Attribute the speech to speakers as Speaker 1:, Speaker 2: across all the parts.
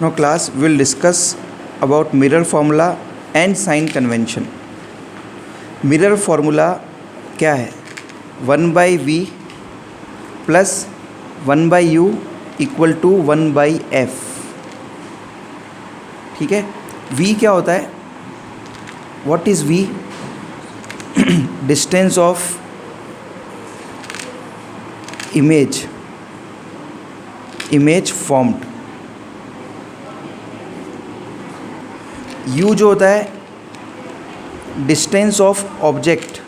Speaker 1: Now class will discuss about mirror formula and sign convention. Mirror formula क्या है? 1/v plus 1/u equal to 1/f. ठीक है. v क्या होता है? What is v? Distance of image formed. u जो होता है डिस्टेंस ऑफ ऑब्जेक्ट.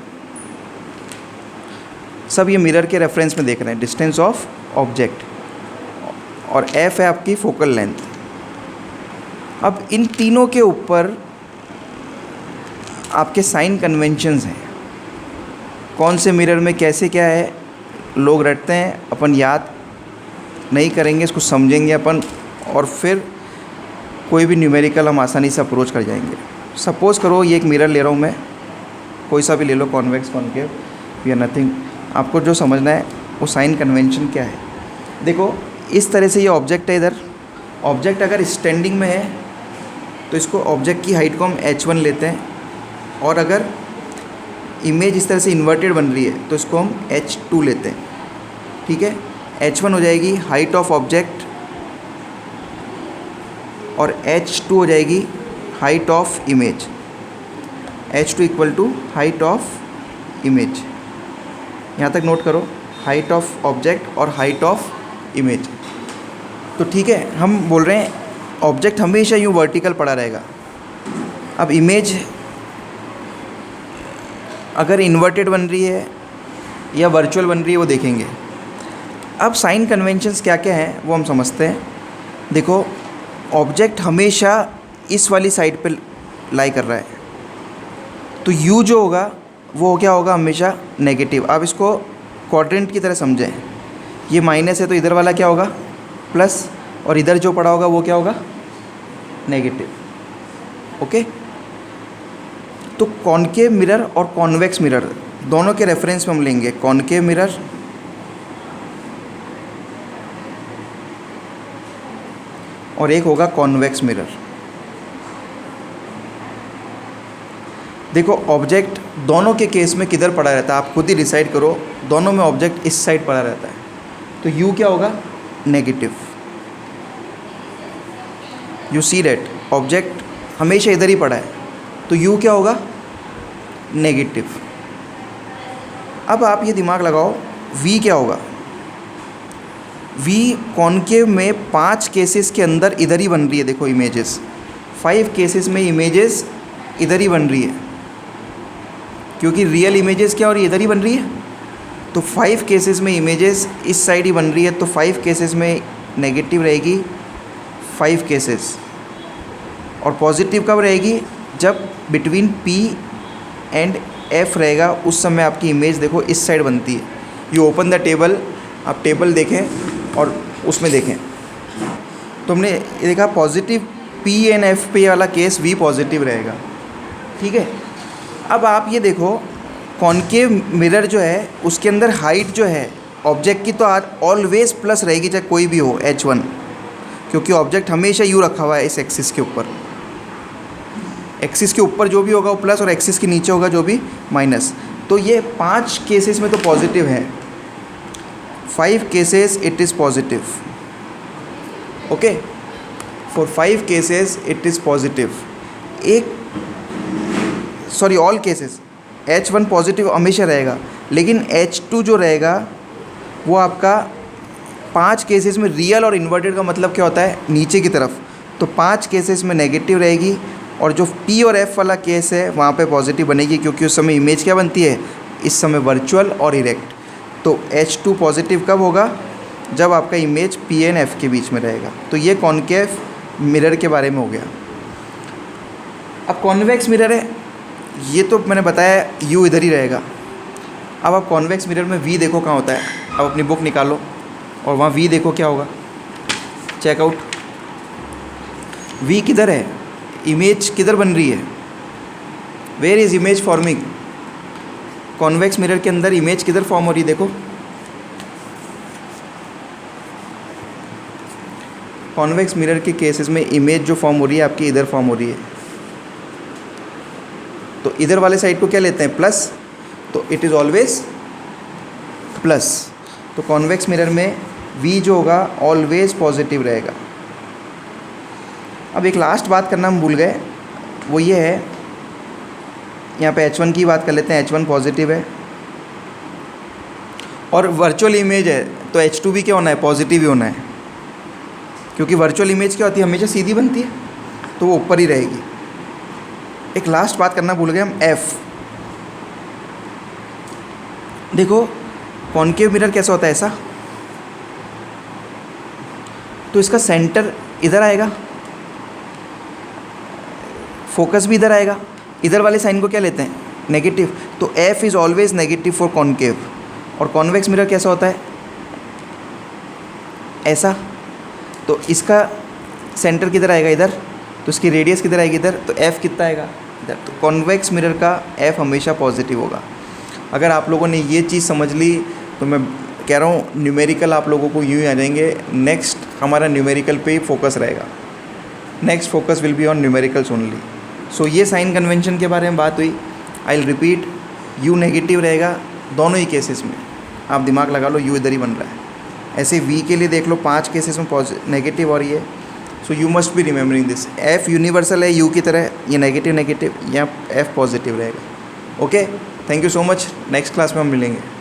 Speaker 1: सब ये मिरर के रेफरेंस में देख रहे हैं, डिस्टेंस ऑफ ऑब्जेक्ट. और f है आपकी फोकल लेंथ. अब इन तीनों के ऊपर आपके साइन कन्वेंशंस हैं. कौन से मिरर में कैसे क्या है लोग रटते हैं, अपन याद नहीं करेंगे, इसको समझेंगे अपन, और फिर कोई भी न्यूमेरिकल हम आसानी से अप्रोच कर जाएंगे. सपोज़ करो ये एक मिरर ले रहा हूँ मैं, कोई सा भी ले लो, कॉन्वेक्स, कॉनकेव या नथिंग. आपको जो समझना है वो साइन कन्वेंशन क्या है. देखो इस तरह से ये ऑब्जेक्ट है. इधर ऑब्जेक्ट अगर स्टैंडिंग में है तो इसको ऑब्जेक्ट की हाइट को हम h1 लेते हैं, और अगर इमेज इस तरह से इन्वर्टेड बन रही है तो इसको हम h2 लेते हैं. ठीक है. h1 हो जाएगी हाइट ऑफ ऑब्जेक्ट और h2 हो जाएगी height of image. h2 equal to height of image. यहाँ तक नोट करो, हाइट ऑफ ऑब्जेक्ट और हाइट ऑफ इमेज. तो ठीक है, हम बोल रहे हैं ऑब्जेक्ट हमेशा यूँ वर्टिकल पड़ा रहेगा. अब इमेज अगर इन्वर्टेड बन रही है या वर्चुअल बन रही है वो देखेंगे. अब साइन कन्वेंशंस क्या क्या हैं वो हम समझते हैं. देखो ऑब्जेक्ट हमेशा इस वाली साइड पे लाई कर रहा है, तो u जो होगा वो क्या होगा, हमेशा नेगेटिव. आप इसको क्वाड्रेंट की तरह समझें. ये माइनस है तो इधर वाला क्या होगा, प्लस, और इधर जो पड़ा होगा वो क्या होगा, नेगेटिव. ओके. तो कॉनकेव मिरर और कॉन्वेक्स मिरर दोनों के रेफरेंस में हम लेंगे कॉनकेव मिरर और एक होगा कॉन्वेक्स मिरर. देखो ऑब्जेक्ट दोनों के केस में किधर पड़ा रहता है आप खुद ही डिसाइड करो. दोनों में ऑब्जेक्ट इस साइड पड़ा रहता है, तो u क्या होगा, negative. You see that object हमेशा इधर ही पड़ा है, तो u क्या होगा, नेगेटिव. अब आप ये दिमाग लगाओ v क्या होगा. v कॉनकेव में 5 केसेस के अंदर इधर ही बन रही है. देखो इमेजेस 5 केसेस में इमेजेस इधर ही बन रही है, क्योंकि रियल इमेजेस क्या और इधर ही बन रही है. तो 5 केसेस में इमेजेस इस साइड ही बन रही है, तो 5 केसेस में नेगेटिव रहेगी 5 केसेस. और पॉजिटिव कब रहेगी, जब बिटवीन p एंड f रहेगा, उस समय आपकी इमेज देखो इस साइड बनती है. यू ओपन द टेबल, आप टेबल देखें और उसमें देखें तो हमने ये देखा पॉजिटिव p एंड f पे वाला केस v पॉजिटिव रहेगा. ठीक है. अब आप ये देखो कॉनकेव मिरर जो है उसके अंदर हाइट जो है ऑब्जेक्ट की तो ऑलवेज प्लस रहेगी, चाहे कोई भी हो h1, क्योंकि ऑब्जेक्ट हमेशा यूँ रखा हुआ है इस एक्सिस के ऊपर. एक्सिस के ऊपर जो भी होगा वो प्लस और एक्सिस के नीचे होगा जो भी माइनस. तो ये 5 केसेस में तो पॉजिटिव है, 5 cases it is positive. Okay, for 5 cases it is positive. Sorry all cases h1 positive हमेशा रहेगा, लेकिन h2 जो रहेगा वो आपका 5 केसेस में रियल और इन्वर्टेड का मतलब क्या होता है, नीचे की तरफ. तो 5 केसेस में नेगेटिव रहेगी, और जो p और f वाला केस है वहाँ पे पॉजिटिव बनेगी, क्योंकि उस समय इमेज क्या बनती है, इस समय वर्चुअल और इरेक्ट. तो h2 पॉजिटिव कब होगा, जब आपका इमेज p एंड f के बीच में रहेगा. तो ये कॉनकेव मिरर के बारे में हो गया. अब कॉन्वेक्स मिरर है, ये तो मैंने बताया u इधर ही रहेगा. अब आप कॉन्वेक्स मिरर में v देखो कहाँ होता है. अब अपनी बुक निकालो और वहाँ v देखो क्या होगा, चेकआउट. v किधर है, इमेज किधर बन रही है, where is image forming. Convex mirror के अंदर इमेज किधर फॉर्म हो रही है, देखो कॉन्वेक्स मिरर के केसेस में इमेज जो फॉर्म हो रही है आपकी इधर फॉर्म हो रही है, तो इधर वाले साइड को क्या लेते हैं, प्लस, तो इट इज़ ऑलवेज प्लस। तो कॉन्वेक्स मिरर में V जो होगा ऑलवेज पॉजिटिव रहेगा। अब एक लास्ट बात करना हम भूल गए, वो ये है, यहाँ पे H1 की बात कर लेते हैं। H1 पॉजिटिव है और वर्चुअल इमेज है, तो H2 भी क्या होना है, पॉजिटिव ही होना है, क्योंकि वर्चुअल इमेज क्या होती है, हमेशा सीधी बनती है, तो वो ऊपर ही रहेगी। एक लास्ट बात करना भूल गए हम, F। देखो कॉन्केव मिरर कैसा होता है, ऐसा, तो इसका सेंटर इधर आएगा, फोकस भी इधर आएगा, इधर वाले साइन को क्या लेते हैं, नेगेटिव, तो F is always negative for concave. और कॉन्वेक्स मिरर कैसा होता है, ऐसा, तो इसका सेंटर किधर आएगा, इधर, तो इसकी रेडियस किधर आएगी, इधर, तो F कितना आएगा, इधर। तो कॉन्वेक्स मिरर का F हमेशा पॉजिटिव होगा। अगर आप लोगों ने ये चीज़ समझ ली तो मैं कह रहा हूँ न्यूमेरिकल आप लोगों को यूँ ही आ जाएंगे। नेक्स्ट हमारा न्यूमेरिकल पे ही फोकस रहेगा, next focus will be on numericals only. So ये साइन कन्वेंशन के बारे में बात हुई। I will repeat, U negative रहेगा दोनों ही केसेस में, आप दिमाग लगा लो, U इधर ही बन रहा है। ऐसे V के लिए देख लो, 5 केसेस में नेगेटिव और ये, so you must be remembering this. F universal है U की तरह, ये नेगेटिव नेगेटिव, यहाँ F पॉजिटिव रहेगा। Okay, thank you so much, next class में हम मिलेंगे।